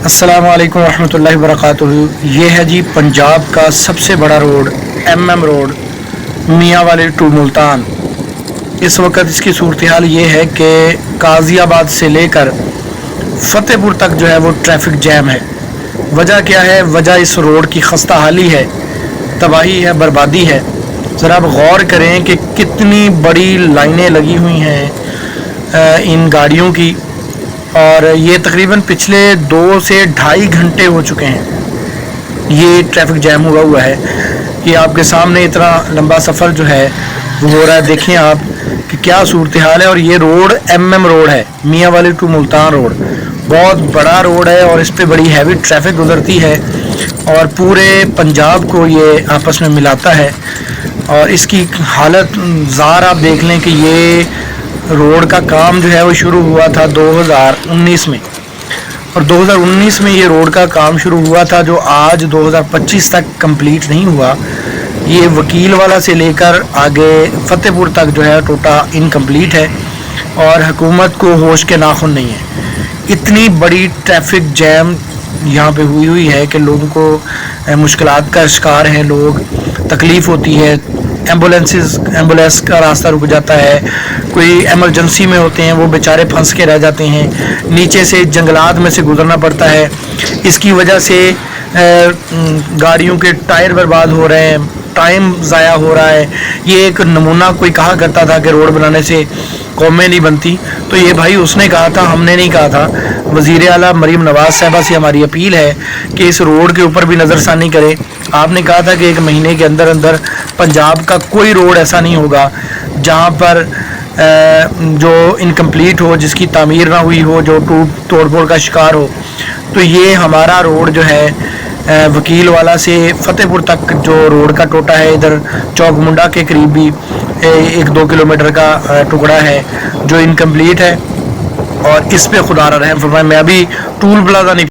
अस्सलाम वालेकुम रहमतुल्लाहि वबरकातुहू। ये है जी पंजाब का सबसे बड़ा रोड MM रोड मियाँ वाली टू मुल्तान। इस वक्त इसकी सूरत हाल ये है कि काज़ियाबाद से लेकर फ़तेहपुर तक जो है वो ट्रैफिक जैम है। वजह क्या है? वजह इस रोड की खस्ता हाली है, तबाही है, बर्बादी है। ज़रा आप गौर करें कि कितनी बड़ी लाइनें लगी हुई हैं इन गाड़ियों की, और ये तकरीबन पिछले 2 से ढाई घंटे हो चुके हैं ये ट्रैफिक जैम हुआ है। ये आपके सामने इतना लंबा सफ़र जो है वो हो रहा है। देखें आप कि क्या सूरत हाल है। और ये रोड MM रोड है, मियाँ वाली टू मुल्तान रोड। बहुत बड़ा रोड है और इस पर बड़ी हैवी ट्रैफिक गुजरती है और पूरे पंजाब को ये आपस में मिलाता है। और इसकी हालत ज़ार आप देख लें कि ये रोड का काम जो है वो शुरू हुआ था 2019 में, और 2019 में ये रोड का काम शुरू हुआ था जो आज 2025 तक कंप्लीट नहीं हुआ। ये वकील वाला से लेकर आगे फ़तेहपुर तक जो है टोटा इनकम्प्लीट है और हुकूमत को होश के नाखुन नहीं है। इतनी बड़ी ट्रैफिक जैम यहाँ पे हुई है कि लोगों को मुश्किलात का शिकार हैं, लोग तकलीफ़ होती है। एम्बुलेंस का रास्ता रुक जाता है, कोई एमरजेंसी में होते हैं वो बेचारे फंस के रह जाते हैं, नीचे से जंगलात में से गुजरना पड़ता है। इसकी वजह से गाड़ियों के टायर बर्बाद हो रहे हैं, टाइम ज़ाया हो रहा है। ये एक नमूना कोई कहा करता था कि रोड बनाने से कौमें नहीं बनती, तो ये भाई उसने कहा था, हमने नहीं कहा था। वज़ीर आला मरीम नवाज़ साहबा से हमारी अपील है कि इस रोड के ऊपर भी नज़रसानी करें। आपने कहा था कि 1 महीने के अंदर अंदर पंजाब का कोई रोड ऐसा नहीं होगा जहाँ पर जो इनकम्प्लीट हो, जिसकी तामीर ना हुई हो, जो टूट तोड़ फोड़ का शिकार हो। तो ये हमारा रोड जो है वकील वाला से फ़तेहपुर तक जो रोड का टोटा है, इधर चौक मुंडा के करीब भी 1-2 किलोमीटर का टुकड़ा है जो इनकम्प्लीट है। और इस पे खुदा रहम फरमाए। मैं अभी टूल प्लाजा नहीं